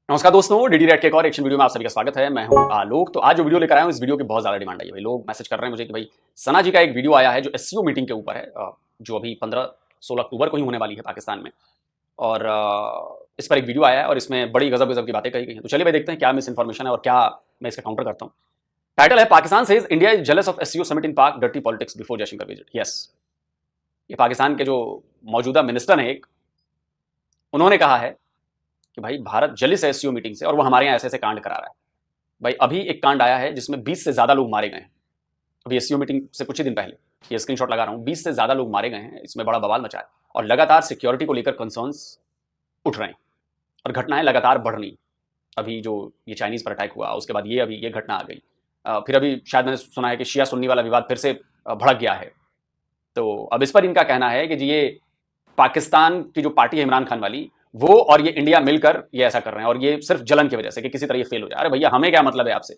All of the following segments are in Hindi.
नमस्कार दोस्तों, डीडी रेड के एक और एक्शन वीडियो में आप सभी का स्वागत है। मैं हूं आलोक। तो आज जो वीडियो लेकर आया हूं, इस वीडियो की बहुत ज्यादा डिमांड आई है। भाई लोग मैसेज कर रहे हैं मुझे कि भाई सना जी का एक वीडियो आया है जो एससीओ मीटिंग के ऊपर है, जो अभी 15-16 अक्टूबर को ही होने वाली है पाकिस्तान में। और इस पर एक वीडियो आया है और इसमें बड़ी गजब गजब की बातें कही गई हैं। तो चलिए भाई देखते हैं क्या मिस इन्फॉर्मेशन है और क्या मैं इसका काउंटर करता हूँ। टाइटल है, Pakistan says India is jealous of SCO summit in Pak, dirty politics before Jaishankar visit. Yes, ये पाकिस्तान के जो मौजूदा मिनिस्टर हैं एक, उन्होंने कहा है कि भाई भारत जेलिस है एससीओ मीटिंग से और वो हमारे यहाँ ऐसे ऐसे कांड करा रहा है। भाई अभी एक कांड आया है जिसमें 20 से ज्यादा लोग मारे गए हैं। अभी एससीओ मीटिंग से कुछ ही दिन पहले ये स्क्रीनशॉट लगा रहा हूं, 20 से ज्यादा लोग मारे गए हैं। इसमें बड़ा बवाल मचा है और लगातार सिक्योरिटी को लेकर कंसर्न्स उठ रहे हैं और घटनाएं लगातार बढ़ रही। अभी जो ये चाइनीज पर अटैक हुआ, उसके बाद ये घटना आ गई। फिर अभी शायद मैंने सुना है कि शिया सुन्नी वाला विवाद फिर से भड़क गया है। तो अब इस पर इनका कहना है कि जी ये पाकिस्तान की जो पार्टी है इमरान खान वाली, वो और ये इंडिया मिलकर ये ऐसा कर रहे हैं और ये सिर्फ जलन की वजह से कि किसी तरह ये फेल हो जाए। अरे भैया हमें क्या मतलब है आपसे?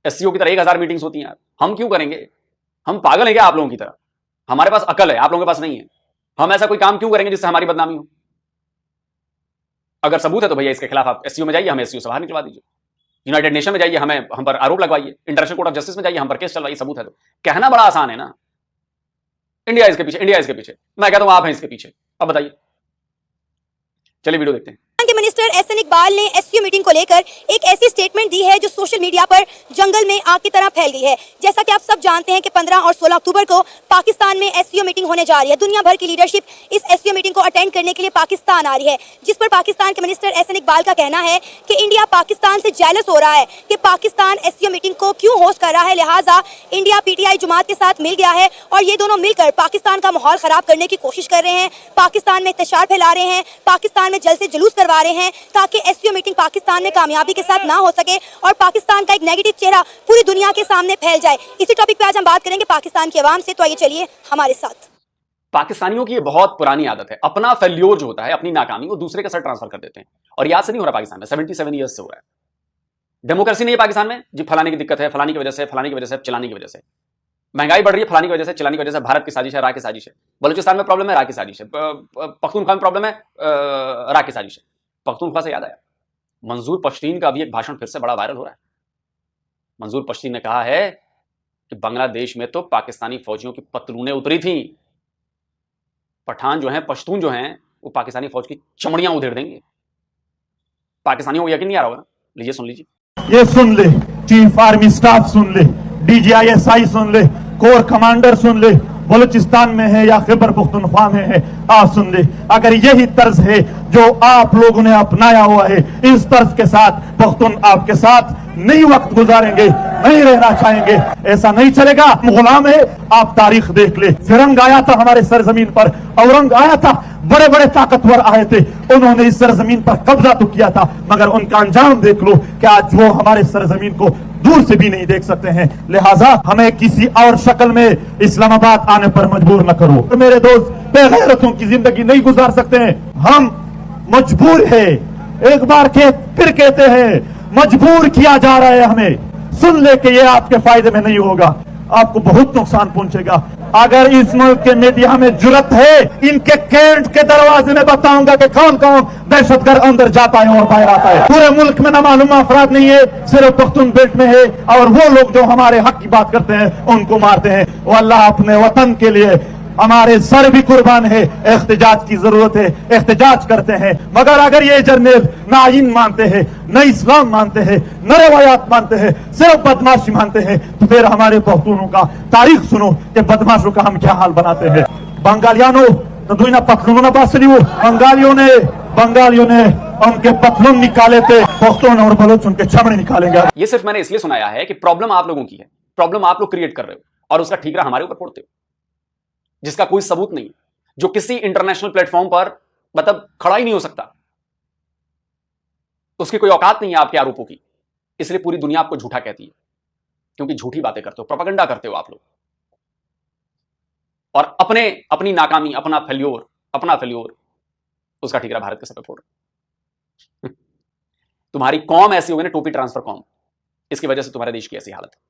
एससीओ की तरह 1000 मीटिंग्स होती हैं यार, हम क्यों करेंगे? हम पागल हैं क्या आप लोगों की तरह? हमारे पास अकल है, आप लोगों के पास नहीं है। हम ऐसा कोई काम क्यों करेंगे जिससे हमारी बदनामी हो? अगर सबूत है तो भैया इसके खिलाफ आप एससीओ में जाइए, हमें एससीओ से बाहर निकलवा दीजिए। यूनाइटेड नेशन में जाइए, हम पर आरोप लगवाइए। इंटरनेशनल कोर्ट ऑफ जस्टिस में जाइए, हम पर केस चलवाइए, सबूत है तो। कहना बड़ा आसान है ना, इंडिया इसके पीछे, इंडिया इसके पीछे। मैं कहता हूं आप हैं इसके पीछे। अब बताइए, चलिए वीडियो देखते हैं। के मिनिस्टर एहसन इकबाल ने एससीओ मीटिंग को लेकर एक ऐसी स्टेटमेंट दी है जो सोशल मीडिया पर जंगल में आग की तरह फैल गई है। जैसा कि आप सब जानते हैं कि 15 और 16 अक्टूबर को पाकिस्तान में एससीओ मीटिंग होने जा रही है। दुनिया भर की लीडरशिप इस एससीओ मीटिंग को अटेंड करने के लिए पाकिस्तान आ रही है, जिस पर पाकिस्तान के मिनिस्टर एहसन इकबाल का कहना है कि इंडिया पाकिस्तान से जेलस हो रहा है कि पाकिस्तान एससीओ मीटिंग को क्यों होस्ट कर रहा है। लिहाजा इंडिया पीटीआई जमात के साथ मिल गया है और ये दोनों मिलकर पाकिस्तान का माहौल खराब करने की कोशिश कर रहे हैं, पाकिस्तान में इंतशार फैला रहे हैं, पाकिस्तान में जल से जुलूस करवा रहे हैं ताकि एससीओ मीटिंग पाकिस्तान में कामयाबी के साथ ना हो सके और पाकिस्तान का एक नेगेटिव चेहरा पूरी दुनिया के सामने फैल जाए। इसी टॉपिक पे आज हम बात करेंगे पाकिस्तान की आवाम से, तो आइए चलिए हमारे साथ। पाकिस्तानियों की ये बहुत पुरानी आदत है, अपना फेल्योर जो होता है, अपनी नाकामी, वो दूसरे के सर ट्रांसफर कर देते हैं। और याद से नहीं हो रहा पाकिस्तान में, 77 ईयर्स से हो रहा है। डेमोक्रेसी नहीं है पाकिस्तान में जी, फलाने की दिक्कत है, फलानी की वजह से, फलानी की वजह से, चिलानी की वजह से। महंगाई बढ़ रही है, फलानी की वजह से, चिलानी की वजह से। भारत की साजिश है, रा की साजिश है। बलूचिस्तान में प्रॉब्लम है, रा की साजिश है। पख्तूनख्वा में प्रॉब्लम है, रा की साजिश है। पख्तूनख्वा से याद आया, मंजूर पश्तीन का अभी एक भाषण फिर से बड़ा वायरल हो रहा है। मंजूर पश्तीन ने कहा है कि बांग्लादेश में तो पाकिस्तानी फौजियों की पतलूनें उतरी थी। पठान जो हैं, पश्तून जो हैं, वो पाकिस्तानी फौज की चमड़ियां उधेड़ देंगे। पाकिस्तानियों को यकीन नहीं आ रहा होगा ना? लीजिए सुन लीजिए। ये सुन ले, चीफ आर्मी स्टाफ सुन ले, डीजीआईएसआई सुन ले, कोर कमांडर सुन ले, बलूचिस्तान में है या खैबर पख्तूनख्वा में है, आप सुन ले। अगर यही तर्ज है जो आप लोगों ने अपनाया हुआ है, इस तर्ज के साथ पख्तून आपके साथ नहीं वक्त गुजारेंगे, नहीं रहना चाहेंगे, ऐसा नहीं चलेगा। गुलाम है, आप तारीख देख ले। फिरंग आया था हमारे सरजमीन पर, औरंग आया था, बड़े बड़े ताकतवर आए थे, उन्होंने इस सरजमीन पर कब्जा तो किया था, मगर उनका अंजाम देख लो कि आज वो हमारे सरजमीन को दूर से भी नहीं देख सकते हैं। लिहाजा हमें किसी और शक्ल में इस्लामाबाद आने पर मजबूर न करो। तो मेरे दोस्त, बेगैरतों की जिंदगी नहीं गुजार सकते हैं, हम मजबूर है। एक बार फिर कहते हैं, मजबूर किया जा रहा है हमें। सुन ले कि ये आपके फायदे में नहीं होगा, आपको बहुत नुकसान पहुंचेगा। अगर इस मुल्क के मीडिया में जुर्रत है, इनके कैंट के दरवाजे में बताऊंगा कि कौन कौन दहशतगर्द अंदर जाता है और बाहर आता है। पूरे मुल्क में नामालूम अफराद नहीं है, सिर्फ पख्तून बेल्ट में है, और वो लोग जो हमारे हक की बात करते हैं उनको मारते हैं। वो अल्लाह अपने वतन के लिए हमारे सर भी कुर्बान है। एहतजाज की जरूरत है, एहतजाज करते हैं, मगर अगर ये जर्नेल न आईन मानते हैं, न इस्लाम मानते हैं, न रवायात मानते हैं, सिर्फ बदमाशी मानते हैं, तो फिर हमारे पख्तूनों का तारीख सुनो कि बदमाशों का हम क्या हाल बनाते हैं। बंगालियानो तो दुनिया पतलून बंगालियों ने उनके पतलून निकाले थे, पख्तून और बलोच उनके चमड़े निकालेंगे। ये सिर्फ मैंने इसलिए सुनाया है कि प्रॉब्लम आप लोगों की है, प्रॉब्लम आप लोग क्रिएट कर रहे हो और उसका ठीकरा हमारे ऊपर फोड़ते हो, जिसका कोई सबूत नहीं, जो किसी इंटरनेशनल प्लेटफॉर्म पर मतलब खड़ा ही नहीं हो सकता। उसकी कोई औकात नहीं है आपके आरोपों की, इसलिए पूरी दुनिया आपको झूठा कहती है, क्योंकि झूठी बातें करते हो, प्रोपेगेंडा करते हो आप लोग, और अपनी नाकामी, अपना फेल्योर उसका ठीकरा भारत के सर पे फोड़ रहे हो। तुम्हारी कौम ऐसी हो गई ना, टोपी ट्रांसफर कौम, इसकी वजह से तुम्हारे देश की ऐसी हालत है।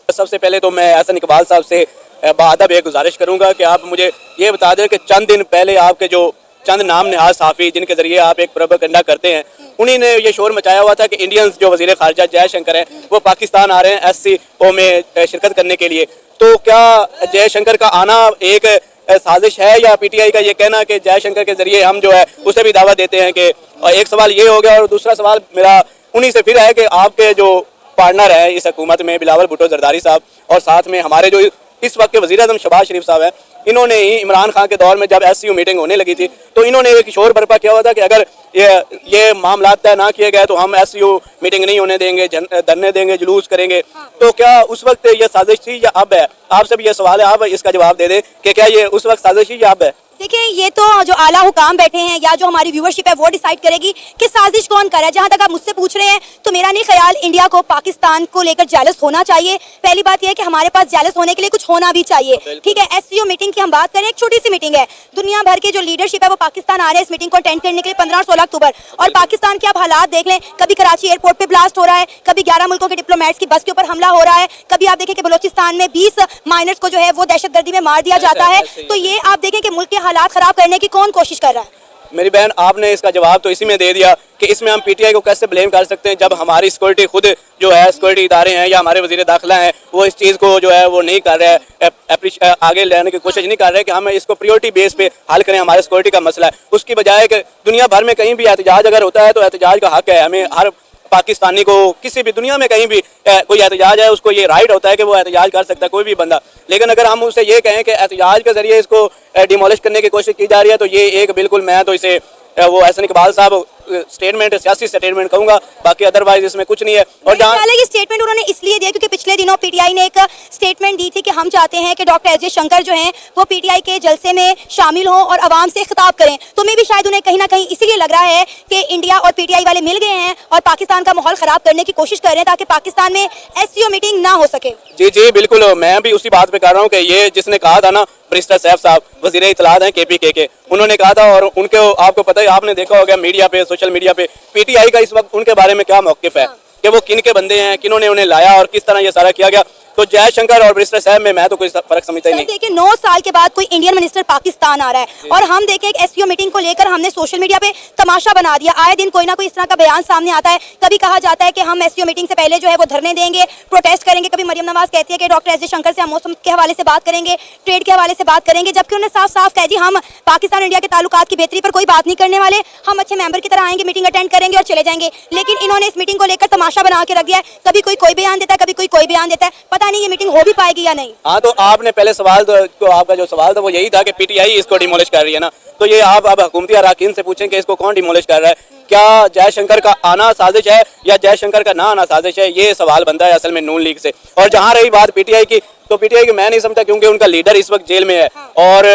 सबसे पहले तो मैं एहसन इकबाल साहब से बाअदब एक गुजारिश करूंगा कि आप मुझे ये बता दें कि चंद दिन पहले आपके जो चंद नाम नहाज साफी जिनके जरिए आप एक प्रोपेगेंडा करते हैं, उन्हीं ने ये शोर मचाया हुआ था कि इंडियंस जो वजीर खारजा जयशंकर हैं वो पाकिस्तान आ रहे हैं SCO में शिरकत करने के लिए। तो क्या जयशंकर का आना एक साजिश है या PTI का ये कहना कि जयशंकर के जरिए हम जो है उसे भी दावा देते हैं कि, एक सवाल ये हो गया। और दूसरा सवाल मेरा उन्हीं से फिर है कि आपके जो पार्टनर है इस हुकूमत में बिलावल भुट्टो जरदारी साहब और साथ में हमारे जो इस वक्त के वज़ीर आज़म शहबाज शरीफ साहब हैं, इन्होंने ही इमरान खान के दौर में जब SCO मीटिंग होने लगी थी तो इन्होंने एक शोर बर्पा किया हुआ था कि अगर ये मामला तय ना किए गए तो हम SCO मीटिंग नहीं होने देंगे, धरने देंगे, जुलूस करेंगे। तो क्या उस वक्त ये साजिश थी या अब है? आपसे भी ये सवाल है, आप इसका जवाब दे दें कि क्या ये उस वक्त साजिश थी या अब है? देखिए, ये तो जो आला हुकाम बैठे हैं या जो हमारी व्यूअरशिप है वो डिसाइड करेगी कि साजिश कौन कर रहा है। जहां तक आप मुझसे पूछ रहे हैं तो मेरा नहीं ख्याल इंडिया को पाकिस्तान को लेकर जेलस होना चाहिए। पहली बात यह है कि हमारे पास जेलस होने के लिए कुछ होना भी चाहिए, ठीक है। SCO मीटिंग की हम बात करें, एक छोटी सी मीटिंग है, दुनिया भर के जो लीडरशिप है वो पाकिस्तान आ रहे हैं इस मीटिंग को अटेंड करने के लिए 15 और 16 अक्टूबर। और पाकिस्तान के आप हालात देख लें, कभी कराची एयरपोर्ट पे ब्लास्ट हो रहा है, कभी 11 मुल्कों के डिप्लोमेट्स की बस के ऊपर हमला हो रहा है, कभी आप देखें कि बलोचिस्तान में 20 माइनर्स को जो है वो दहशतगर्दी में मार दिया जाता है। तो ये आप देखें कि मुल्क के हालात खराब करने की कौन कोशिश कर रहा है? मेरी बहन, आपने इसका जवाब तो इसी में दे दिया कि इसमें हम PTI को कैसे ब्लेम कर सकते हैं जब हमारी सिक्योरिटी खुद जो है सिक्योरिटी इदारे हैं या हमारे वजीर दाखिला हैं वो इस चीज़ को जो है वो नहीं कर रहे हैं, आगे लेने की कोशिश नहीं कर रहे कि हम इसको प्रायोरिटी बेस पे हल करें, हमारे सिक्योरिटी का मसला है। उसकी बजाय कि दुनिया भर में कहीं भी एहतजाज अगर होता है तो एहतजाज का हक है, हमें हर पाकिस्तानी को किसी भी दुनिया में कहीं भी कोई एहतजाज है उसको ये राइट होता है कि वो एहतजाज कर सकता है कोई भी बंदा। लेकिन अगर हम उससे ये कहें कि एहतजाज के जरिए इसको डिमोलिश करने की कोशिश की जा रही है तो ये एक बिल्कुल, मैं तो इसे वो एहसन इकबाल साहब स्टेटमेंट, सियासी स्टेटमेंट कहूंगा, बाकी अदरवाइज इसमें कुछ नहीं है। और जहाँ ये स्टेटमेंट उन्होंने इसलिए दिया क्योंकि पिछले दिनों PTI ने एक स्टेटमेंट दी थी कि हम चाहते हैं कि डॉक्टर एस जयशंकर जो हैं वो PTI के जलसे में शामिल हों और आवाम से खिताब करें। तो मैं भी शायद उन्हें कहीं ना कहीं इसीलिए लग रहा है कि इंडिया और PTI वाले मिल गए हैं और पाकिस्तान का माहौल खराब करने की कोशिश कर रहे हैं ताकि पाकिस्तान में SCO मीटिंग ना हो सके। जी जी बिल्कुल, मैं भी उसी बात पे कर रहा हूँ कि ये जिसने कहा था ना बैरिस्टर सैफ साहब वज़ीर इत्तलात हैं KPK के, उन्होंने कहा था और उनके आपको पता है, आपने देखा होगा मीडिया पे, सोशल मीडिया पे PTI का इस वक्त उनके बारे में क्या मौक़िफ़ है कि वो किन के बंदे हैं, किन्होंने उन्हें लाया और किस तरह ये सारा किया गया। तो जयशंकर और बैरिस्टर साहब में मैं तो कोई फर्क समझता ही नहीं। देखिए, 9 साल के बाद कोई इंडियन मिनिस्टर पाकिस्तान आ रहा है और हम देखें एक SCO मीटिंग को लेकर हमने सोशल मीडिया पे तमाशा बना दिया। आए दिन कोई ना कोई इस तरह का बयान सामने आता है। कभी कहा जाता है कि हम SCO मीटिंग से पहले जो है वो धरने देंगे, प्रोटेस्ट करेंगे। कभी मरियम नवाज कहती है कि डॉक्टर एस जयशंकर से हम मौसम के हवाले से बात करेंगे, ट्रेड के हवाले से बात करेंगे, जबकि उन्होंने साफ साफ कह दी हम पाकिस्तान इंडिया के ताल्लुकात की बेहतरी पर कोई बात नहीं करने वाले, हम अच्छे मेंबर की तरह आएंगे, मीटिंग अटेंड करेंगे और चले जाएंगे। लेकिन इन्होंने इस मीटिंग को लेकर तमाशा बना के रख दिया है। कभी कोई बयान देता है, कभी कोई बयान देता है। पता नहीं ये मीटिंग हो भी पाएगी या नहीं। हाँ, तो आपने पहले सवाल तो आपका जो सवाल था वो यही था कि PTI इसको डिमोलिश कर रही है ना, तो ये आप अब हुकूमती अरकान से पूछें कि इसको कौन डिमोलिश कर रहा है। क्या जयशंकर का आना साजिश है या जयशंकर का ना आना साजिश है, ये सवाल बनता है असल में नून लीग से। और जहाँ रही बात PTI की, तो PTI की मैं नहीं समझता क्योंकि उनका लीडर इस वक्त जेल में है और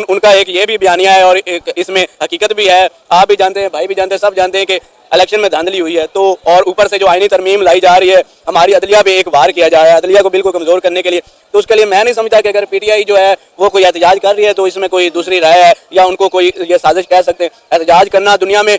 उनका एक ये भी बयानिया है और एक इसमें हकीकत भी है। आप भी जानते हैं, भाई भी जानते हैं, सब जानते हैं कि इलेक्शन में धांधली हुई है। तो और ऊपर से जो आईनी तरमीम लाई जा रही है, हमारी अदलिया पे एक वार किया जा रहा है अदलिया को बिल्कुल कमज़ोर करने के लिए। तो उसके लिए मैं नहीं समझता कि अगर PTI जो है वो कोई एहतजाज कर रही है तो इसमें कोई दूसरी राय है या उनको कोई ये साजिश कह सकते हैं। एहतजाज करना दुनिया में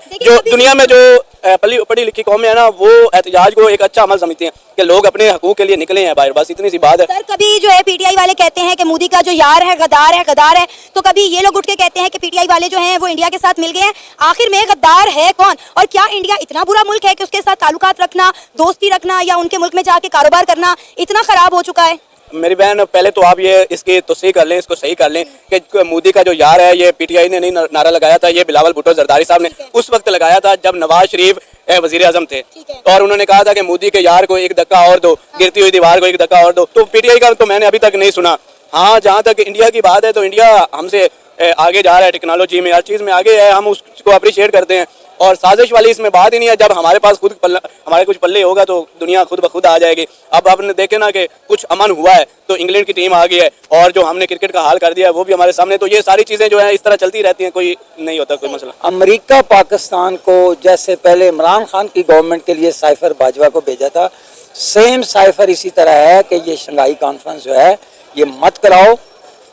जो पढ़ी लिखी कौमें है ना, वो एहतजाज को एक अच्छा अमल समझती हैं कि लोग अपने हकूक के लिए निकले हैं बाहर, बस इतनी सी बात है। सर, कभी जो है PTI वाले कहते हैं कि मोदी का जो यार है गद्दार है, तो कभी ये लोग उठ के कहते हैं कि PTI वाले जो हैं वो इंडिया के साथ मिल गए हैं। आखिर में गद्दार है कौन? और क्या इंडिया इतना बुरा मुल्क है कि उसके साथ ताल्लुकात रखना, दोस्ती रखना या उनके मुल्क में जाके कारोबार करना इतना खराब हो चुका है? मेरी बहन, पहले तो आप ये इसकी तस्हीह कर लें, इसको सही कर लें कि मोदी का जो यार है ये PTI ने नहीं नारा लगाया था, ये बिलावल भुट्टो जरदारी साहब ने उस वक्त लगाया था जब नवाज शरीफ वजीर आजम थे और उन्होंने कहा था कि मोदी के यार को एक धक्का और दो, गिरती हुई दीवार को एक धक्का और दो। तो PTI का तो मैंने अभी तक नहीं सुना। हाँ, जहाँ तक इंडिया की बात है तो इंडिया हमसे आगे जा रहा है, टेक्नोलॉजी में हर चीज़ में आगे है, हम उसको अप्रिशिएट करते हैं। और साजिश वाली इसमें बात ही नहीं है। जब हमारे पास हमारे कुछ पल्ले होगा तो दुनिया खुद ब खुद आ जाएगी। अब आपने देखे ना कि कुछ अमन हुआ है तो इंग्लैंड की टीम आ गई है और जो हमने क्रिकेट का हाल कर दिया है वो भी हमारे सामने। तो ये सारी चीज़ें जो है इस तरह चलती रहती हैं, कोई नहीं होता कोई मसला। अमेरिका पाकिस्तान को जैसे पहले इमरान खान की गवर्नमेंट के लिए साइफर बाजवा को भेजा था, सेम साइफर इसी तरह है कि ये शंघाई कॉन्फ्रेंस जो है ये मत कराओ,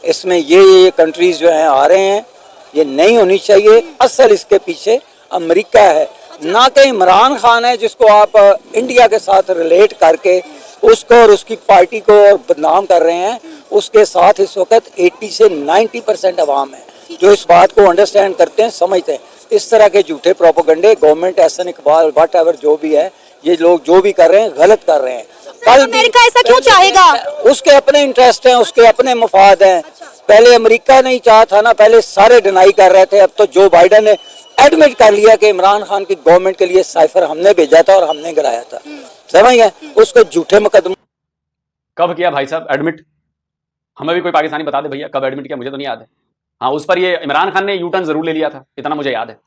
इसमें ये कंट्रीज जो हैं आ रहे हैं, ये नहीं होनी चाहिए। असल इसके पीछे अमेरिका है, ना कि इमरान खान है जिसको आप इंडिया के साथ रिलेट करके उसको और उसकी पार्टी को बदनाम कर रहे हैं। उसके साथ इस वक्त 80 से 90% अवाम है। जो इस बात को अंडरस्टैंड करते हैं, समझते हैं। इस तरह के झूठे प्रोपेगेंडे government Ahsan Iqbal whatever जो भी है, ये लोग जो भी कर रहे हैं गलत कर रहे हैं। सर, अमेरिका ऐसा क्यों चाहेगा? उसके अपने इंटरेस्ट हैं, उसके अपने मफाद हैं। पहले अमेरिका नहीं चाहा था ना, पहले सारे डिनाई कर रहे थे। अब तो जो बाइडन ने एडमिट कर लिया कि इमरान खान की गवर्नमेंट के लिए साइफर हमने भेजा था और हमने गिराया था। समझ गए? उसको झूठे मुकदमे कब किया भाई साहब एडमिट? हमें भी कोई पाकिस्तानी बता दे भैया कब एडमिट किया, मुझे तो नहीं याद है। हाँ, उस पर ये इमरान खान ने यू टर्न जरूर ले लिया था, इतना मुझे याद है।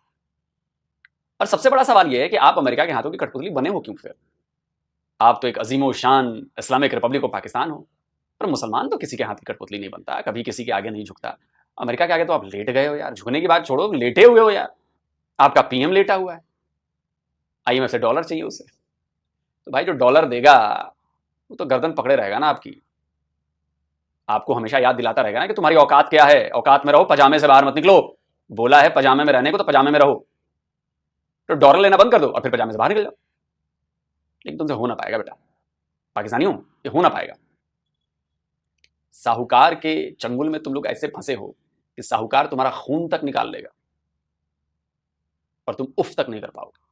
और सबसे बड़ा सवाल ये है कि आप अमेरिका के हाथों की कठपुतली बने हो क्यों फिर? आप तो एक अजीमो शान इस्लामिक रिपब्लिक ऑफ पाकिस्तान हो, पर मुसलमान तो किसी के हाथ की कठपुतली नहीं बनता, कभी किसी के आगे नहीं झुकता। अमेरिका के आगे तो आप लेट गए हो यार, झुकने की बात छोड़ो, लेटे हुए हो यार। आपका पीएम लेटा हुआ है, आईएमएफ से डॉलर चाहिए उसे, तो भाई जो डॉलर देगा वो तो गर्दन पकड़े रहेगा ना आपकी। आपको हमेशा याद दिलाता रहेगा ना कि तुम्हारी औकात क्या है, औकात में रहो, पजामे से बाहर मत निकलो। बोला है पजामे में रहने को तो पजामे में रहो, तो डॉलर लेना बंद कर दो और फिर पजामे से बाहर निकल जाओ। लेकिन तुमसे हो ना पाएगा बेटा, पाकिस्तानियों ये हो ना पाएगा। साहूकार के चंगुल में तुम लोग ऐसे फंसे हो कि साहूकार तुम्हारा खून तक निकाल लेगा और तुम उफ तक नहीं कर पाओगे।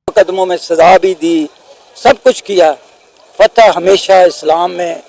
मुकदमों में सजा भी दी, सब कुछ किया। फतह हमेशा इस्लाम में,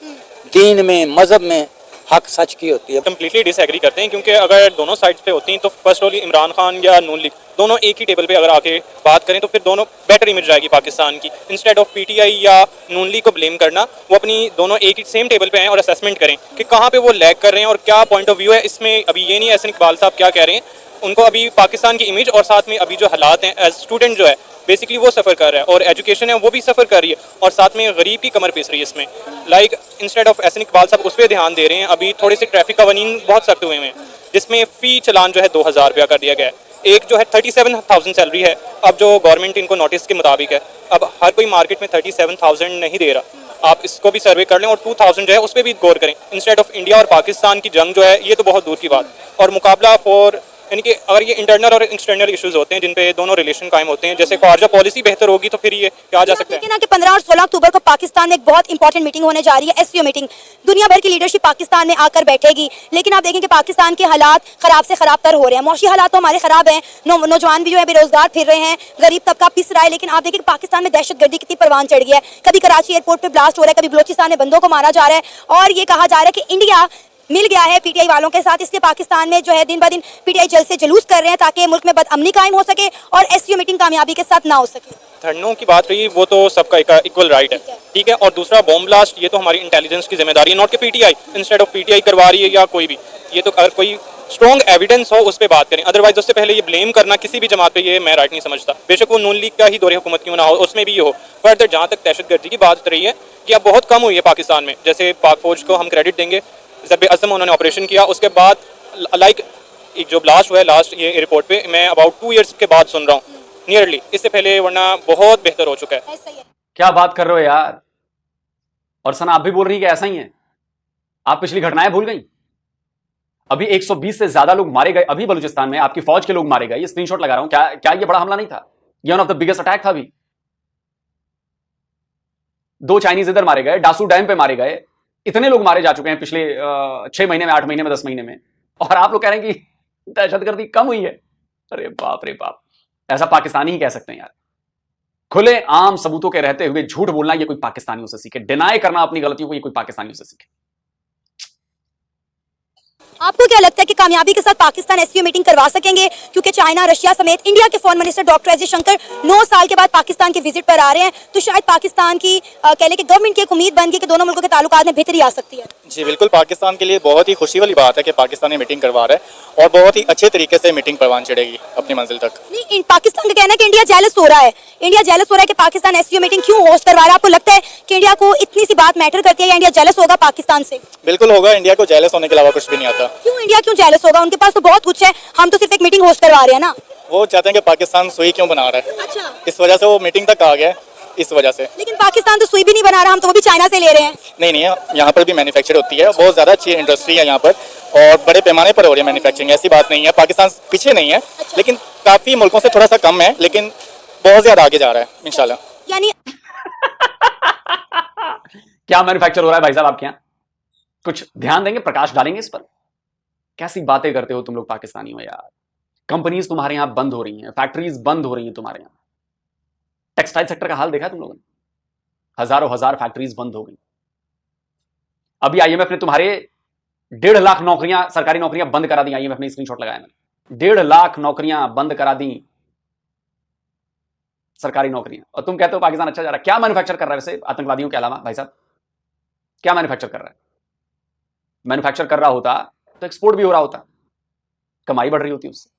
दीन में, मजहब में हक सच की होती है। कम्प्लीटली डिसएग्री करते हैं, क्योंकि अगर दोनों साइड्स पे होती हैं तो first of all Imran Khan या नून लीग दोनों एक ही टेबल पे अगर आके बात करें तो फिर दोनों बेटर इमेज जाएगी पाकिस्तान की। इंस्टेड ऑफ पीटीआई या नून लीग को ब्लेम करना, वो अपनी दोनों एक ही सेम टेबल पे हैं और असेसमेंट करें कि कहाँ पे वो लैग कर रहे हैं और क्या पॉइंट ऑफ व्यू है इसमें। अभी ये नहीं एहसन इकबाल साहब क्या कह रहे हैं, उनको अभी पाकिस्तान की इमेज और साथ में अभी जो हालात हैं एज स्टूडेंट जो है बेसिकली वो सफ़र कर रहा है और एजुकेशन है वो भी सफ़र कर रही है और साथ में गरीब की कमर पीस रही है इसमें। Like instead of Ahsan Iqbal साहब उस पर ध्यान दे रहे हैं। अभी थोड़े से ट्रैफिक कवानीन बहुत सख्त हुए हैं जिसमें फ़ी चलान जो है 2000 रुपया कर दिया गया है। एक जो है 37,000 सैलरी है, अब जो गवर्नमेंट इनको नोटिस के मुताबिक है, अब हर कोई मार्केट में 37,000 नहीं दे रहा। आप इसको भी सर्वे कर लें और 2000 जो है उस पर भी गौर करें। इंस्टेड ऑफ इंडिया और पाकिस्तान की जंग जो है ये तो बहुत दूर की बात, और मुकाबला फॉर यानी कि अगर ये इंटरनल और एक्सटर्नल इश्यूज होते हैं जिन पे दोनों रिलेशन कायम होते हैं, जैसे खारजा पॉलिसी बेहतर होगी तो फिर ये क्या जा सकता है। लेकिन ना कि 15 और 16 अक्टूबर को पाकिस्तान में एक बहुत इंपॉर्टेंट मीटिंग होने जा रही है, एससीओ मीटिंग। दुनिया भर की लीडरशिप पाकिस्तान में आकर बैठेगी, लेकिन आप देखें कि पाकिस्तान के हालात खराब से खराब तर हो रहे हैं। मौशी हालात तो हमारे खराब हैं, नौजवान भी जो है बेरोजगार फिर रहे हैं, गरीब तबका पिस रहा है। लेकिन आप देखें कि पाकिस्तान में दहशतगर्दी कितनी परवान चढ़ गई है। कभी कराची एयरपोर्ट पर ब्लास्ट हो रहा है, कभी बलोचिस्तान में बंदों को मारा जा रहा है, और ये कहा जा रहा है कि इंडिया मिल गया है पीटीआई वालों के साथ। इसलिए पाकिस्तान में जो है दिन ब दिन पीटीआई जल्द से जुलूस कर रहे हैं ताकि मुल्क में बदअमनी कायम हो सके और एससीओ मीटिंग कामयाबी के साथ ना हो सके। धरनों की बात रही वो तो सबका इक्वल राइट है, ठीक है। और दूसरा बॉम्ब ब्लास्ट, ये तो हमारी इंटेलिजेंस की जिम्मेदारी है, नॉट कि पीटीआई इंस्टेड ऑफ पीटीआई करवा रही है या कोई भी। ये तो अगर कोई स्ट्रॉन्ग एविडेंस हो उस पर बात करें, अदरवाइज उससे पहले ये ब्लेम करना किसी भी जमात पे ये मैं राइट नहीं समझता। बेशक वो नून लीग का ही दौरे हुकूमत क्यों ना हो, उसमें भी ये हो। फर्दर जहाँ तक दहशतगर्दी की बात रही है कि अब बहुत कम हुई है पाकिस्तान में। जैसे पाक फौज को हम क्रेडिट देंगे, ज़रबे अज़म उन्होंने ऑपरेशन किया, उसके बाद लाइक एक जो ब्लास्ट हुआ है लास्ट ये एयरपोर्ट पे, मैं अबाउट 2 ईयर्स के बाद सुन रहा हूँ नियरली, इससे पहले वरना बहुत बेहतर हो चुका है। क्या बात कर रहे हो यार? और सना आप भी बोल रही है कि ऐसा ही है? आप पिछली घटनाएं भूल गई? अभी 120 से ज्यादा लोग मारे गए अभी बलूचिस्तान में, आपकी फौज के लोग मारे गए। ये स्क्रीनशॉट लगा रहा हूं। क्या ये बड़ा हमला नहीं था? ये one of the biggest attack था। अभी 2 चाइनीज इधर मारे गए, डासू डैम पे मारे गए। इतने लोग मारे जा चुके हैं पिछले 6 महीने में, 8 महीने में, 10 महीने में, और आप लोग कह रहे हैं कि दहशतगर्दी कम हुई है। अरे बाप रे बाप, ऐसा पाकिस्तानी ही कह सकते हैं यार। खुले आम सबूतों के रहते हुए झूठ बोलना ये कोई पाकिस्तानियों से सीखे, डिनाई करना अपनी गलतियों को ये कोई पाकिस्तानियों से सीखे। आपको क्या लगता है कि कामयाबी के साथ पाकिस्तान एससीओ मीटिंग करवा सकेंगे? क्योंकि चाइना, रशिया समेत इंडिया के foreign minister doctor S Jaishankar 9 साल के बाद पाकिस्तान के विजिट पर आ रहे हैं, तो शायद पाकिस्तान की कह लें कि गवर्नमेंट की एक उम्मीद बन गई कि दोनों मुल्कों के ताल्लुकात में बेहतरी आ सकती है। जी बिल्कुल, पाकिस्तान के लिए बहुत ही खुशी वाली बात है कि पाकिस्तान ये मीटिंग करवा रहा है और बहुत ही अच्छे तरीके से मीटिंग परवान चढ़ेगी अपनी मंजिल तक। नहीं, पाकिस्तान का कहना है कि इंडिया जेलस हो रहा है। इंडिया जेलस हो रहा है कि पाकिस्तान एससीओ मीटिंग क्यों होस्ट करवा रहा है? आपको लगता है कि इंडिया को इतनी सी बात मैटर करती है या इंडिया जेलस होगा पाकिस्तान से? बिल्कुल होगा, इंडिया को जेलस होने के अलावा कुछ भी नहीं आता। क्यों इंडिया क्यों जेलस होगा? उनके पास तो बहुत कुछ है, हम तो सिर्फ एक मीटिंग होस्ट करवा रहे हैं ना। वो चाहते हैं कि पाकिस्तान सुई क्यों बना रहा है, अच्छा, इस वजह से वो मीटिंग तक आ गया है, इस वजह से। लेकिन पाकिस्तान तो सुई भी नहीं बना रहा, हम तो वो भी चाइना से ले रहे हैं। नहीं, यहाँ पर भी मैन्युफैक्चर होती है, बहुत ज़्यादा अच्छी इंडस्ट्री है यहाँ पर और बड़े पैमाने पर हो रही है मैन्युफैक्चरिंग, ऐसी बात नहीं है। पाकिस्तान पीछे नहीं है, लेकिन काफ़ी मुल्कों से थोड़ा सा कम है, लेकिन बहुत ज़्यादा आगे जा रहा है इंशाल्लाह। यानी क्या मैन्युफैक्चर हो रहा है भाई साहब आपके यहाँ? कुछ ध्यान देंगे, प्रकाश डालेंगे इस पर? कैसी बातें करते हो तुम लोग पाकिस्तानी हो यार। कंपनीज तुम्हारे यहां बंद हो रही हैं, फैक्ट्रीज बंद हो रही हैं तुम्हारे यहां। टेक्सटाइल सेक्टर का हाल देखा है तुम लोगों ने? हजारों हजार फैक्ट्रीज बंद हो गई। अभी आईएमएफ ने तुम्हारे 1.5 लाख नौकरियां, सरकारी नौकरियां बंद करा दी। आईएमएफ ने स्क्रीनशॉट लगाया मैंने, 1.5 लाख नौकरियां बंद करा दी, सरकारी नौकरियां। और तुम कहते हो पाकिस्तान अच्छा जा रहा है। क्या मैन्युफैक्चर कर रहा है वैसे आतंकवादियों के अलावा भाई साहब? क्या मैन्युफैक्चर कर रहा है? मैन्युफैक्चर कर रहा होता तो एक्सपोर्ट भी हो रहा होता, कमाई बढ़ रही होती उससे।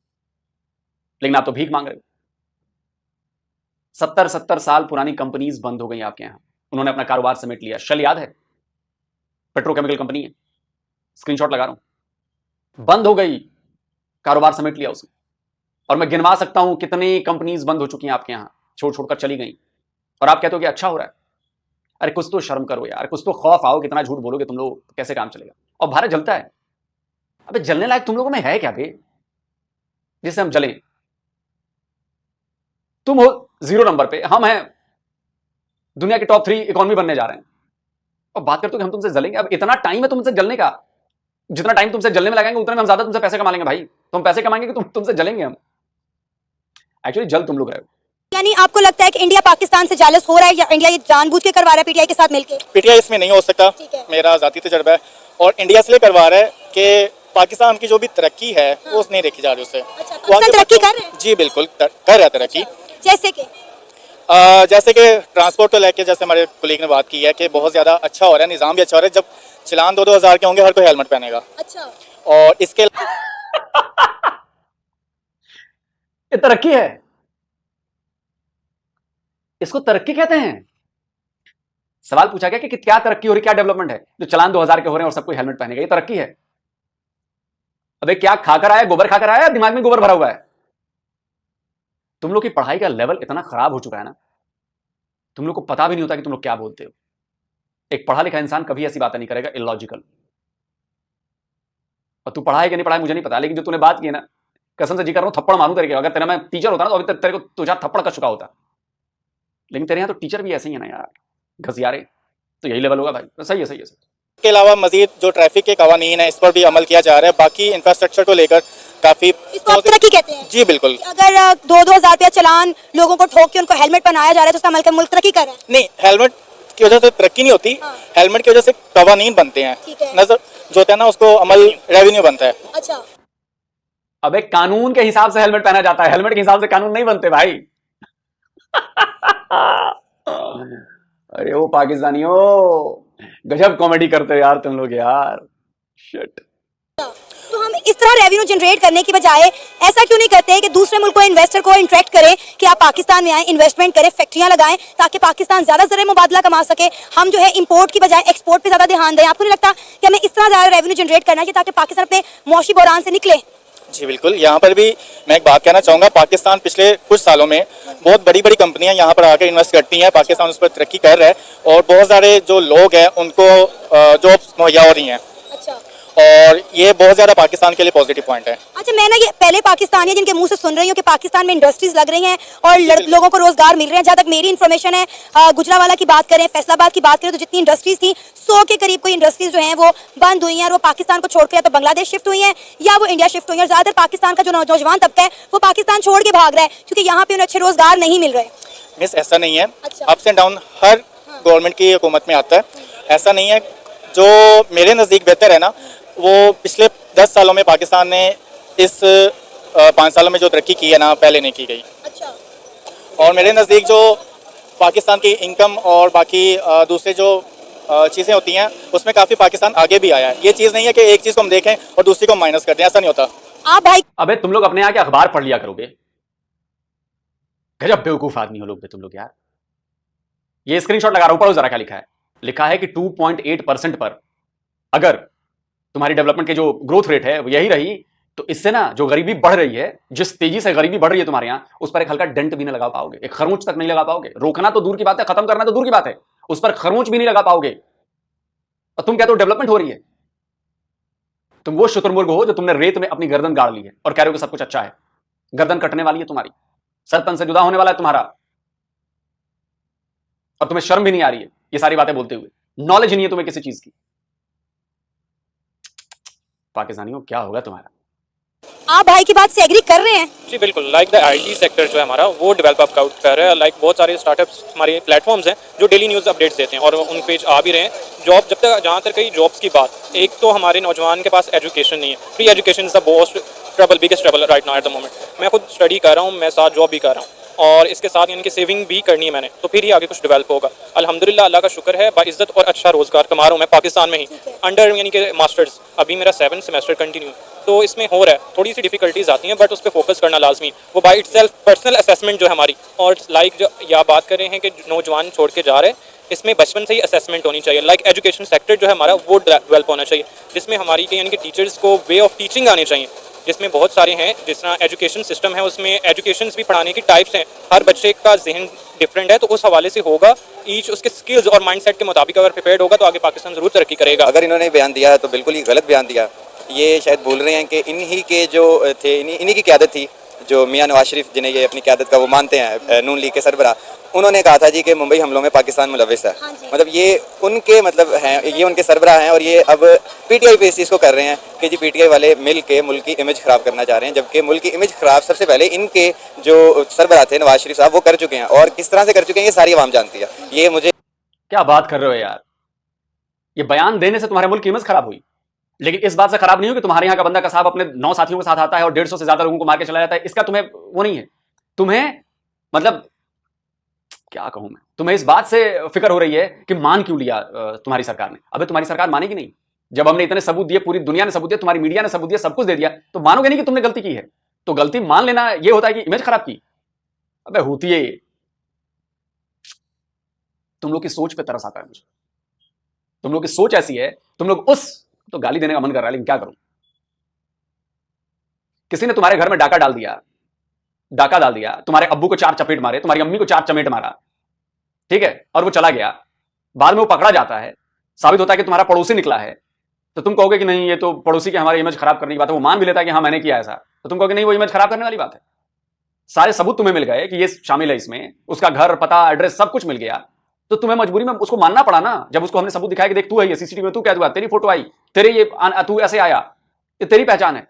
लेकिन आप तो भीख मांग रहे हो। 70 साल पुरानी कंपनीज बंद हो गई आपके यहां। उन्होंने अपना कारोबार समेट लिया। शल याद है, पेट्रोकेमिकल कंपनी है, स्क्रीनशॉट लगा रहा हूं, बंद हो गई, कारोबार समेट लिया उसने। और मैं गिनवा सकता हूं कितनी कंपनीज बंद हो चुकी हैं आपके यहां, छोड़ छोड़कर चली गई। और आप कहते हो कि अच्छा हो रहा है। अरे कुछ तो शर्म करो यार, कुछ तो खौफ आओ। कितना झूठ बोलोगे तुम लोग, कैसे काम चलेगा? और भारत जलता है। अबे जलने लायक तुम लोगों में है क्या बे, जिससे हम जलें? तुम हो 0 नंबर पे, हम हैं दुनिया के टॉप 3 इकोनॉमी बनने जा रहे हैं, और बात करते हो कि हम तुमसे जलेंगे। अब इतना टाइम है तुमसे जलने का, जितना टाइम तुमसे जलने में लगाएंगे उतना में हम ज्यादा तुमसे पैसे कमा लेंगे भाई। तुम पैसे कमाएंगे कि तुमसे जलेंगे हम। एक्चुअली जल तुम लोग रहे हो। यानी आपको लगता है कि इंडिया पाकिस्तान से जालस हो रहा है, या इंडिया ये जानबूझ के करवा रहा है पीटीआई के साथ मिलकर? पीटीआई इसमें नहीं हो सकता, ठीक है। मेरा ज़ाती तजर्बा है। और इंडिया इसलिए करवा रहा है कि पाकिस्तान की जो भी तरक्की है वो नहीं देखी जा रही उससे। अच्छा, वहाँ के पाकिस्तान तरक्की बच्चों- कर रहे हैं? जी बिल्कुल कर रहा है तरक्की। जैसे कि जैसे कि ट्रांसपोर्ट को लेके, जैसे हमारे कोलीग ने बात की है कि बहुत ज़्यादा अच्छा हो रहा है, निज़ाम भी अच्छा हो रहा है। जब चलान 2-2 हज़ार के होंगे, हर कोई हेलमेट पहनेगा। अच्छा, और इसके ये तरक्की है, इसको तरक्की कहते हैं? सवाल पूछा गया कि क्या तरक्की हो रही, क्या डेवलपमेंट है जो चलान 2000 के हो रहे हैं और सबको हेलमेट पहनेगा? ये तरक्की है? अबे क्या खाकर आया, गोबर खाकर आया, दिमाग में गोबर भरा हुआ है? तुम लोग की पढ़ाई का लेवल इतना खराब हो चुका है ना, तुम लोग को पता भी नहीं होता कि तुम लोग क्या बोलते हो। एक पढ़ा लिखा इंसान कभी ऐसी बातें नहीं करेगा इलॉजिकल। और तू पढ़ा है कि नहीं पढ़ा है मुझे नहीं पता, लेकिन जो तूने बात की है ना, कसम से जी कर रहा हूं थप्पड़ मारूं तेरे के। अगर तेरा मैं टीचर होता ना तो अभी तक तेरे को तुझा थप्पड़ कर चुका होता। लेकिन तेरे यहां तो टीचर भी ऐसे ही है ना यार, घसियारे। तो यही लेवल होगा भाई। सही है, सही है, सही। के अलावा मजीद जो ट्रैफिक के कवानीन है, इस पर भी अमल किया जा रहा है। बाकी इंफ्रास्ट्रक्चर को लेकर काफ़ी इसको आप तरक्की कहते हैं? जी बिल्कुल। अगर 2-2 हज़ार रुपया चलान लोगों को ठोक के उनको हेलमेट पहनाया जा रहा है तो उसका अमल कर मुल्क तरक्की कर रहा है? नहीं, हेलमेट की वजह से तरक्की नहीं होती। हाँ। हेलमेट की वजह से कवानीन बनते हैं, ठीक है। नजर जो होता है ना उसको अमल रेवेन्यू बनता है। अच्छा, अबे कानून के हिसाब से हेलमेट पहना जाता है, हेलमेट के हिसाब से कानून नहीं बनते भाई। अरे ओ पाकिस्तानियों, गजब कॉमेडी करते हो यार तुम लोग यार। शिट। तो हम इस तरह रेवेन्यू जनरेट करने की बजाय ऐसा क्यों नहीं करते हैं कि दूसरे मुल्क को, इन्वेस्टर को इंट्रैक्ट करें कि आप पाकिस्तान में आए, इन्वेस्टमेंट करें, फैक्ट्रियां लगाएं, ताकि पाकिस्तान ज्यादा ज़र मुबादला कमा सके। हम जो है इंपोर्ट की बजाय एक्सपोर्ट पे ज्यादा ध्यान दें। आपको नहीं लगता कि हमें इस तरह ज्यादा रेवेन्यू जनरेट करना चाहिए ताकि पाकिस्तान अपने मौशी बहरान से निकले? जी बिल्कुल। यहाँ पर भी मैं एक बात कहना चाहूँगा, पाकिस्तान पिछले कुछ सालों में बहुत बड़ी बड़ी कंपनियां यहाँ पर आकर इन्वेस्ट करती हैं। पाकिस्तान उस पर तरक्की कर रहा है और बहुत सारे जो लोग हैं उनको जॉब्स मुहैया हो रही हैं, अच्छा, और ये बहुत ज़्यादा पाकिस्तान के लिए पॉजिटिव पॉइंट है। अच्छा, मैं ना ये पहले पाकिस्तानी है जिनके मुंह से सुन रही हूँ कि पाकिस्तान में इंडस्ट्रीज लग रही हैं और लोगों को रोजगार मिल रहे हैं। जहाँ तक मेरी इन्फॉर्मेशन है, गुजरावाला की बात करें, फैसलाबाद की बात करें, तो जितनी इंडस्ट्रीज थी 100 के करीब कोई इंडस्ट्रीज जो हैं वो बंद हुई हैं और वो पाकिस्तान को छोड़कर या तो बांग्लादेश शिफ्ट हुई हैं या वो इंडिया शिफ्ट हुई हैं। और ज़्यादातर पाकिस्तान का जो नौजवान तबका है वो पाकिस्तान छोड़ के भाग रहा है क्योंकि यहाँ पे उन्हें अच्छे रोजगार नहीं मिल रहे। मिस ऐसा नहीं है, अच्छा। Ups and down her government की हुकूमत में आता है। ऐसा नहीं है। जो मेरे नज़दीक बेहतर है ना, वो पिछले 10 सालों में पाकिस्तान ने इस 5 सालों में जो तरक्की की है ना, पहले नहीं की गई। अच्छा, और मेरे नज़दीक जो पाकिस्तान की इनकम और बाकी दूसरे जो चीज़ें होती हैं उसमें काफ़ी पाकिस्तान आगे भी आया है। ये चीज़ नहीं है कि एक चीज़ को हम देखें और दूसरी को माइनस कर दें, ऐसा नहीं होता। आप भाई अबे तुम लोग अपने यहाँ के अखबार पढ़ लिया करोगे। गजब बेवकूफ आदमी हो लोग बे तुम लोग यार। ये स्क्रीनशॉट लगा रहा हूं, पढ़ो जरा क्या लिखा है। लिखा है कि 2.8% पर अगर तुम्हारी डेवलपमेंट की जो ग्रोथ रेट है वो यही रही तो इससे ना जो गरीबी बढ़ रही है, जिस तेजी से गरीबी बढ़ रही है तुम्हारे यहां, उस पर एक हल्का डेंट भी नहीं लगा पाओगे, एक खरमूच तक नहीं लगा पाओगे। रोकना तो दूर की बात है, खत्म करना तो दूर की बात है, उस पर खरमूच भी नहीं लगा पाओगे। और तुम कहते हो डेवलपमेंट हो रही है। तुम वो शुतुरमुर्ग हो जो तुमने रेत में अपनी गर्दन गाड़ ली है और कह रहे हो कि सब कुछ अच्छा है। गर्दन कटने वाली है तुम्हारी, सर तन से जुदा होने वाला है तुम्हारा, और तुम्हें शर्म भी नहीं आ रही है ये सारी बातें बोलते हुए। नॉलेज नहीं है तुम्हें किसी चीज की। पाकिस्तानियों क्या होगा तुम्हारा? आप भाई की बात से एग्री कर रहे हैं? जी बिल्कुल, लाइक द आईटी सेक्टर जो है हमारा वो डेवलप अप कर रहा है। लाइक बहुत सारे स्टार्टअप्स हमारे प्लेटफॉर्म्स हैं जो डेली न्यूज़ अपडेट्स देते हैं और उन पेज आ भी रहे हैं। जॉब जब तक जहाँ तक कहीं जॉब्स की बात, एक तो हमारे नौजवान के पास एजुकेशन नहीं है। Free education is the most trouble, biggest trouble right now at the moment. मैं खुद स्टडी कर रहा हूँ, मैं साथ जॉब भी कर रहा हूँ और इसके साथ यानी कि सेविंग भी करनी है मैंने, तो फिर ही आगे कुछ डेवलप होगा। अल्हम्दुलिल्लाह, अल्लाह का शुक्र है, बाइज़्ज़त और अच्छा रोज़गार कमा रहा हूँ मैं पाकिस्तान में ही, अंडर यानी कि मास्टर्स। अभी मेरा 7th सेमेस्टर कंटिन्यू, तो इसमें हो रहा है। थोड़ी सी डिफिकल्टीज आती हैं बट उस पर फोकस करना लाजमी, वो by it self personal assessment जो है हमारी। और लाइक जो या बात कर रहे हैं कि नौजवान छोड़ के जा रहे हैं, इसमें बचपन से ही असेसमेंट होनी चाहिए। लाइक एजुकेशन सेक्टर जो है हमारा वो डेवलप होना चाहिए, जिसमें हमारी यानी कि टीचर्स को वे ऑफ टीचिंग आने चाहिए, जिसमें बहुत सारे हैं। जिस तरह एजुकेशन सिस्टम है उसमें एजुकेशन भी पढ़ाने की टाइप्स हैं, हर बच्चे का जहन डिफरेंट है, तो उस हवाले से होगा ईच उसके स्किल्स और माइंडसेट के मुताबिक अगर प्रिपेयर्ड होगा तो आगे पाकिस्तान ज़रूर तरक्की करेगा। अगर इन्होंने बयान दिया है तो बिल्कुल ही गलत बयान दिया। ये शायद बोल रहे हैं कि इन्हीं के जो थे, इन्हीं की क़यादत थी, जो मियां नवाज शरीफ जिन्हें ये अपनी क़यादत का वो मानते हैं, नून लीग के सरबराह, उन्होंने कहा था जी कि मुंबई हमलों में पाकिस्तान मुलविस है। मतलब ये उनके मतलब हैं, ये उनके सरबराह हैं और ये अब पीटीआई पे इस चीज़ को कर रहे हैं कि जी पीटीआई वाले मिल के मुल्क की इमेज ख़राब करना चाह रहे हैं, जबकि मुल्क की इमेज ख़राब सबसे पहले इनके जो सरबराह थे नवाज शरीफ साहब वो कर चुके हैं, और किस तरह से कर चुके हैं ये सारी आवाम जानती है। ये मुझे क्या बात कर रहे हो यार? ये बयान देने से तुम्हारे मुल्क की इमेज खराब हुई, लेकिन इस बात से खराब नहीं हो कि तुम्हारे यहाँ का बंदा कसाब अपने 9 साथियों के साथ आता है और 150 से ज्यादा लोगों को मार के चला जाता है। इसका तुम्हें वो नहीं है। तुम्हें मतलब क्या कहूं मैं, तुम्हें इस बात से फिक्र हो रही है कि मान क्यों लिया तुम्हारी सरकार ने। अबे तुम्हारी सरकार मानेगी नहीं। जब हमने इतने सबूत दिए, पूरी दुनिया ने सबूत दिए, तुम्हारी मीडिया ने सबूत दिया, सब कुछ दे दिया, तो मानोगे नहीं कि तुमने गलती की है। तो गलती मान लेना ये होता है कि इमेज खराब की? अबे होती है ये। तुम लोग की सोच पे तरस आता है मुझे। तुम लोग की सोच ऐसी है, तुम लोग उस तो गाली देने का मन कर रहा है, लेकिन क्या करूं। किसी ने तुम्हारे घर में डाका डाल दिया, तुम्हारे अब्बू को 4 चपेट मारे, तुम्हारी अम्मी को 4 चमेट मारा, ठीक है, और वो चला गया। बाद में वो पकड़ा जाता है, साबित होता है कि तुम्हारा पड़ोसी निकला है, तो तुम कहोगे कि नहीं ये तो पड़ोसी की हमारी इमेज खराब करने की बात है। वो मान भी लेता है कि हाँ मैंने किया ऐसा, तो तुम कहोगे नहीं वो इमेज खराब करने वाली बात है। सारे सबूत तुम्हें मिल गए कि ये शामिल है इसमें, उसका घर, पता, एड्रेस सब कुछ मिल गया, तो तुम्हें मजबूरी में उसको मानना पड़ा ना। जब उसको हमने सबूत दिखाया कि देख तू है ये, सीसीटीवी में तू क्या हुआ, तेरी फोटो आई, तेरे ये तू ऐसे आया, ये तेरी पहचान है,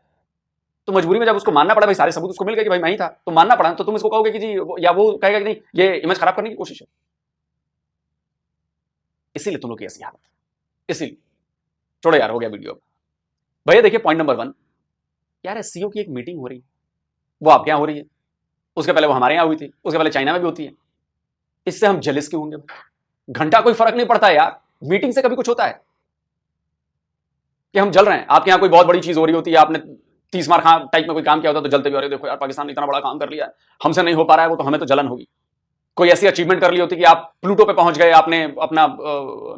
तो मजबूरी में जब उसको मानना पड़ा, भाई सारे सबूत उसको मिल गए कि भाई मैं ही था, तो मानना पड़ा। तो तुम इसको कहोगे कि जी, या वो कहेगा कि नहीं ये इमेज खराब करने की कोशिश है। इसीलिए तुम लोग की ऐसी हालत, इसीलिए। छोड़ो यार, हो गया वीडियो। भैया देखिए, पॉइंट नंबर 1 यार, एससीओ की एक मीटिंग हो रही है, वो आपके यहां हो रही है, उसके पहले वो हमारे यहां हुई थी, उसके पहले चाइना में भी होती है। इससे हम जेलस क्यों होंगे? घंटा कोई फर्क नहीं पड़ता यार। मीटिंग से कभी कुछ होता है कि हम जल रहे हैं? आपके यहां कोई बहुत बड़ी चीज हो रही होती है, आपने 30 मार खां टाइप में कोई काम किया होता तो जलते भी, अरे देखो यार पाकिस्तान ने इतना बड़ा काम कर लिया है, हमसे नहीं हो पा रहा है वो, तो हमें तो जलन होगी। कोई ऐसी अचीवमेंट कर ली होती कि आप प्लूटो पे पहुंच गए, आपने अपना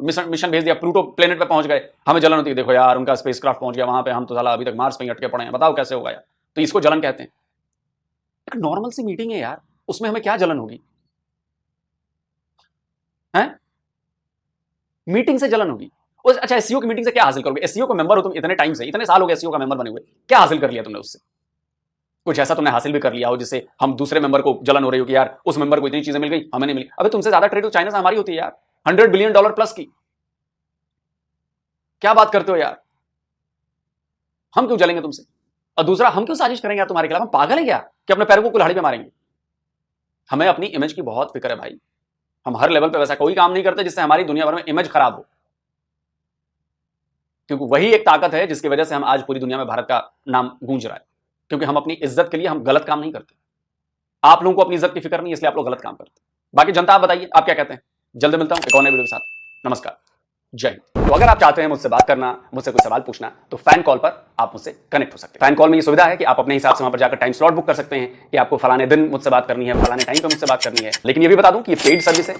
मिशन भेज दिया, प्लूटो प्लेनेट पे पहुंच गए, हमें जलन होती है, देखो यार उनका स्पेसक्राफ्ट पहुंच गया वहां पे, हम तो साला अभी तक मार्स पे ही अटके पड़े हैं, बताओ कैसे होगा यार। तो इसको जलन कहते हैं। एक नॉर्मल सी मीटिंग है यार, उसमें हमें क्या जलन होगी? हैं? मीटिंग से जलन होगी? अच्छा, एससीओ की मीटिंग से क्या हासिल करोगे? एससीओ का मेंबर हो तुम इतने टाइम से, इतने साल हो गए एससीओ का मेंबर बने हुए, क्या हासिल कर लिया तुमने उससे? कुछ ऐसा तुमने हासिल भी कर लिया हो जिससे हम दूसरे मेंबर को जलन हो रही हो कि यार उस मेंबर को इतनी चीजें मिल गई, हमें नहीं मिली। अबे तुमसे ज्यादा ट्रेड तो चाइना से हमारी होती है यार, $100 बिलियन प्लस की। क्या बात करते हो यार? हम क्यों जलेंगे तुमसे? और दूसरा, हम क्यों साजिश करेंगे यार तुम्हारे खिलाफ? हम पागल है क्या कि अपने पैरों को कुल्हाड़ी पे मारेंगे? हमें अपनी इमेज की बहुत फिक्र है भाई। हम हर लेवल पे वैसा कोई काम नहीं करते जिससे हमारी दुनिया भर में इमेज खराब हो, क्योंकि वही एक ताकत है जिसकी वजह से हम आज पूरी दुनिया में भारत का नाम गूंज रहा है, क्योंकि हम अपनी इज्जत के लिए हम गलत काम नहीं करते। आप लोगों को अपनी इज्जत की फिक्र नहीं, इसलिए आप लोग गलत काम करते। बाकी जनता आप बताइए, आप क्या कहते हैं? जल्द मिलता हूं एक और नए वीडियो के साथ। नमस्कार, जय हिंद। तो अगर आप चाहते हैं मुझसे बात करना, मुझसे कोई सवाल पूछना, तो फैन कॉल पर आप मुझसे कनेक्ट हो सकते हैं। फैन कॉल में ये सुविधा है कि आप अपने हिसाब से वहां पर जाकर टाइम स्लॉट बुक कर सकते हैं कि आपको फलाने दिन मुझसे बात करनी है, फलाने टाइम पे मुझसे बात करनी है। लेकिन ये भी बता दूं कि ये पेड सर्विस है,